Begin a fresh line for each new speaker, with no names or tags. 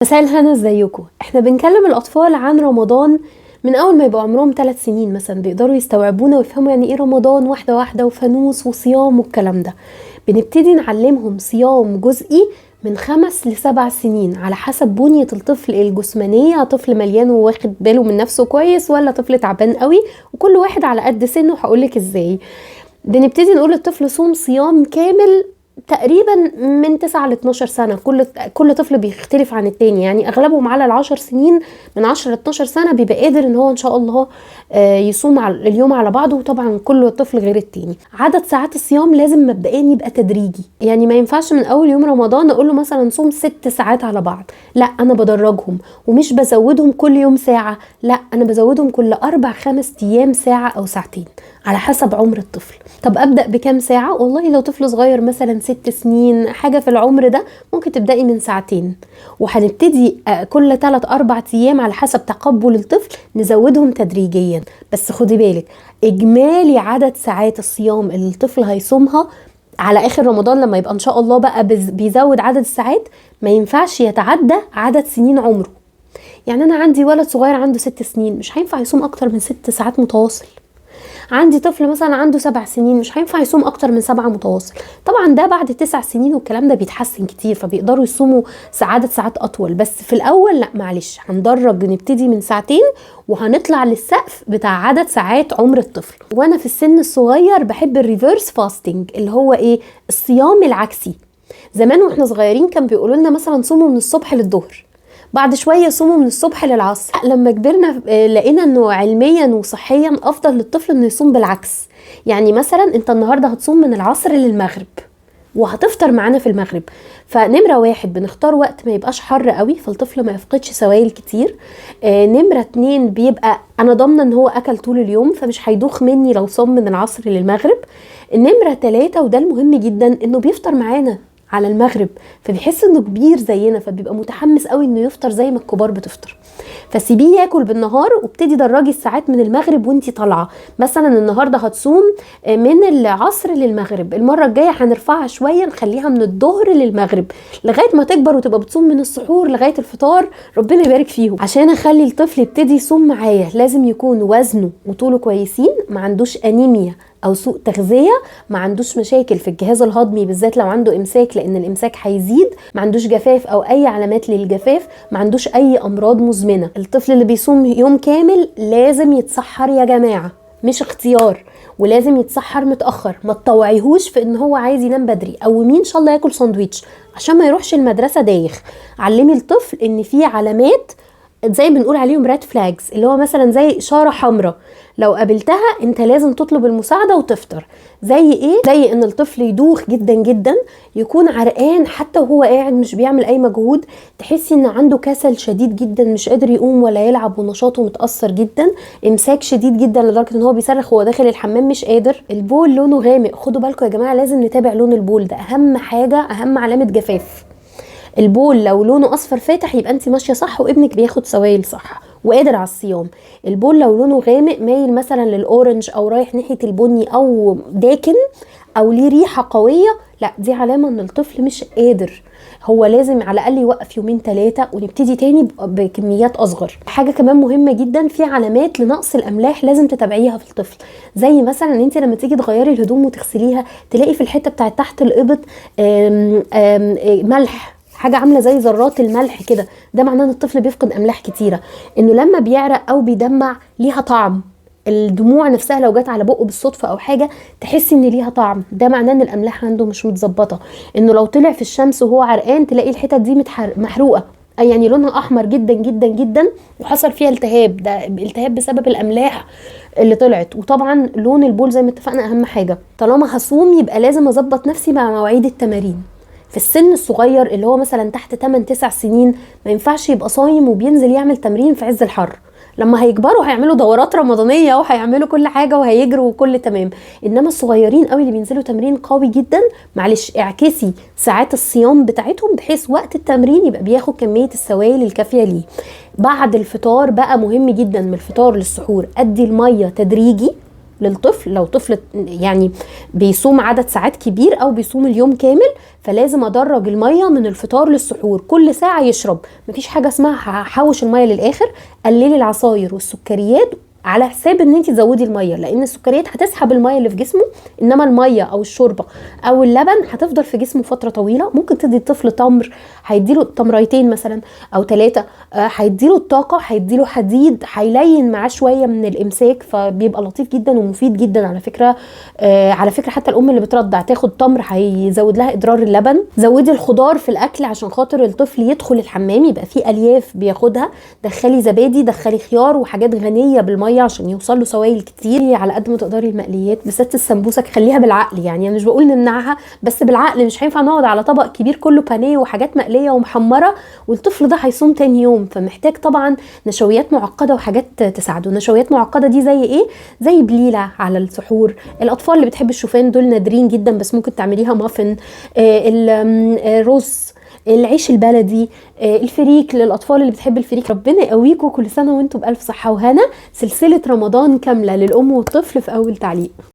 مساء الهنا، ازيكم؟ احنا بنكلم الاطفال عن رمضان من اول ما يبقوا عمرهم 3 سنين مثلا، بيقدروا يستوعبونا ويفهموا يعني ايه رمضان واحده واحده وفانوس وصيام والكلام ده. بنبتدي نعلمهم صيام جزئي من 5 ل7 سنين على حسب بنية الطفل الجسمانية، طفل مليان وواخد باله من نفسه كويس ولا طفل تعبان قوي، وكل واحد على قد سنه. هقولك ازاي. بنبتدي نقول للطفل صوم صيام كامل تقريبا من 9 ل 12 سنة. كل طفل بيختلف عن التاني، يعني اغلبهم على ال10 سنين. من 10 ل 12 سنة بيبقى قادر ان هو ان شاء الله يصوم اليوم على بعضه، وطبعا كل طفل غير التاني. عدد ساعات الصيام لازم مبدئيا يبقى تدريجي، يعني ما ينفعش من اول يوم رمضان اقول له مثلا صوم 6 ساعات على بعض. لا، انا بدرجهم ومش بزودهم كل يوم ساعة، لا انا بزودهم كل 4-5 ايام ساعة او ساعتين على حسب عمر الطفل. طب ابدأ بكام ساعة؟ والله لو طفل صغير مثلا 6 سنين حاجة في العمر ده، ممكن تبدأي من ساعتين، وهنبتدي كل 3-4 ايام على حسب تقبل الطفل نزودهم تدريجيا. بس خدي بالك، اجمالي عدد ساعات الصيام اللي الطفل هيصومها على اخر رمضان لما يبقى ان شاء الله بقى بيزود عدد الساعات، ما ينفعش يتعدى عدد سنين عمره. يعني انا عندي ولد صغير عنده 6 سنين، مش هينفع يصوم اكتر من 6 ساعات متواصل. عندي طفل مثلا عنده 7 سنين، مش هينفع يصوم اكتر من 7 متواصل. طبعا ده بعد 9 سنين والكلام ده بيتحسن كتير، فبيقدروا يصوموا عدد ساعات اطول. بس في الاول لا، معلش، هندرج، نبتدي من ساعتين وهنطلع للسقف بتاع عدد ساعات عمر الطفل. وانا في السن الصغير بحب الريفيرس فاستنج، اللي هو ايه؟ الصيام العكسي. زمان واحنا صغيرين كان بيقولوا لنا مثلا صوموا من الصبح للظهر، بعد شوية صوموا من الصبح للعصر. لما كبرنا لقينا انه علميا وصحيا افضل للطفل انه يصوم بالعكس. يعني مثلا انت النهاردة هتصوم من العصر للمغرب وهتفطر معانا في المغرب. فنمرة 1 بنختار وقت ما يبقاش حر قوي فالطفل ما يفقدش سوائل كتير. نمرة 2 بيبقى انا ضامنة ان هو اكل طول اليوم فمش هيدوخ مني لو صوم من العصر للمغرب. نمرة 3 وده المهم جدا، انه بيفطر معانا على المغرب، فبيحس انه كبير زينا، فبيبقى متحمس قوي انه يفطر زي ما الكبار بتفطر. فسيبيه ياكل بالنهار وابتدي درجي الساعات من المغرب وانتي طالعه. مثلا النهارده هتصوم من العصر للمغرب، المره الجايه هنرفعها شويه نخليها من الظهر للمغرب، لغايه ما تكبر وتبقى بتصوم من السحور لغايه الفطار. ربنا يبارك فيهم. عشان اخلي الطفل يبتدي يصوم معايا لازم يكون وزنه وطوله كويسين، ما عندوش انيميا او سوء تغذيه، ما عندوش مشاكل في الجهاز الهضمي بالذات لو عنده امساك لان الامساك هيزيد، ما عندوش جفاف او اي علامات للجفاف، ما عندوش اي امراض مزمنه. الطفل اللي بيصوم يوم كامل لازم يتسحر يا جماعه، مش اختيار، ولازم يتسحر متاخر. ما تطوعيهوش في ان هو عايز ينام بدري، او مين ان شاء الله ياكل ساندويتش عشان ما يروحش المدرسه دايخ. علمي الطفل ان في علامات زي بنقول عليهم ريد فلاجز، اللي هو مثلا زي اشاره حمراء لو قابلتها انت لازم تطلب المساعده وتفطر. زي ايه؟ زي ان الطفل يدوخ جدا جدا، يكون عرقان حتى وهو قاعد مش بيعمل اي مجهود، تحسي ان عنده كسل شديد جدا مش قادر يقوم ولا يلعب ونشاطه متاثر جدا، امساك شديد جدا لدرجه ان هو بيصرخ وهو داخل الحمام مش قادر. البول لونه غامق، خدوا بالكم يا جماعه لازم نتابع لون البول، ده اهم حاجه، اهم علامه جفاف. البول لو لونه اصفر فاتح يبقى انت ماشيه صح وابنك بياخد سوائل صح وقادر على الصيام. البول لو لونه غامق مايل مثلا للاورنج او رايح ناحيه البني او داكن او ليه ريحه قويه، لا دي علامه ان الطفل مش قادر، هو لازم على الاقل يوقف 2-3 ونبتدي تاني بكميات اصغر. حاجه كمان مهمه جدا، في علامات لنقص الاملاح لازم تتابعيها في الطفل. زي مثلا ان انت لما تيجي تغيري الهدوم وتغسليها تلاقي في الحته بتاعت تحت الابط ملح، حاجه عامله زي ذرات الملح كده، ده معناه ان الطفل بيفقد املاح كتيره. انه لما بيعرق او بيدمع ليها طعم، الدموع نفسها لو جت على بقه بالصدفه او حاجه تحسي ان ليها طعم، ده معناه ان الاملاح عنده مش متظبطه. انه لو طلع في الشمس وهو عرقان تلاقي الحتت دي محروقه، يعني لونها احمر جدا جدا جدا وحصل فيها التهاب، ده التهاب بسبب الاملاح اللي طلعت. وطبعا لون البول زي ما اتفقنا اهم حاجه. طالما هصوم يبقى لازم اظبط نفسي مع مواعيد التمارين. في السن الصغير اللي هو مثلا تحت 8-9 سنين ما ينفعش يبقى صايم وبينزل يعمل تمرين في عز الحر. لما هيكبروا هيعملوا دورات رمضانيه وهيعملوا كل حاجه وهيجروا وكل تمام. انما الصغيرين قوي اللي بينزلوا تمرين قوي جدا، معلش اعكسي ساعات الصيام بتاعتهم بحيث وقت التمرين يبقى بياخد كميه السوائل الكافيه ليه. بعد الفطار بقى مهم جدا، من الفطار للسحور ادي الميه تدريجي للطفل. لو طفل يعني بيصوم عدد ساعات كبير او بيصوم اليوم كامل، فلازم ادرج الميه من الفطار للسحور، كل ساعه يشرب. مفيش حاجه اسمها هحوش الميه للاخر. قللي العصاير والسكريات على حساب ان انت تزودي الميه، لان السكريات هتسحب الميه اللي في جسمه، انما الميه او الشوربه او اللبن هتفضل في جسمه فتره طويله. ممكن تدي الطفل تمر، هيديله تمريتين مثلا او 3، هيديله الطاقه، هيديله حديد، هيلين معاه شويه من الامساك، فبيبقى لطيف جدا ومفيد جدا على فكره. على فكره حتى الام اللي بترضع تاخد تمر هيزود لها اضرار اللبن. زودي الخضار في الاكل عشان خاطر الطفل يدخل الحمام يبقى فيه الياف بياخدها. دخلي زبادي، دخلي خيار وحاجات غنيه بالميه عشان يوصل له سوائل كتير. على قد ما تقدري المقليات بالذات السمبوسك خليها بالعقل، يعني انا مش بقول نمنعها بس بالعقل. مش هينفع نقعد على طبق كبير كله بانيه وحاجات مقليه ومحمره والطفل ده هيصوم تاني يوم. فمحتاج طبعا نشويات معقده وحاجات تساعده. نشويات معقده دي زي ايه؟ زي بليله على السحور. الاطفال اللي بتحب الشوفان دول نادرين جدا، بس ممكن تعمليها مافن. الرز، العيش البلدي، الفريك للاطفال اللي بتحب الفريك. ربنا يقويكم، كل سنه وانتم بالف صحه وهنا. سلسله رمضان كامله للام والطفل في اول تعليق.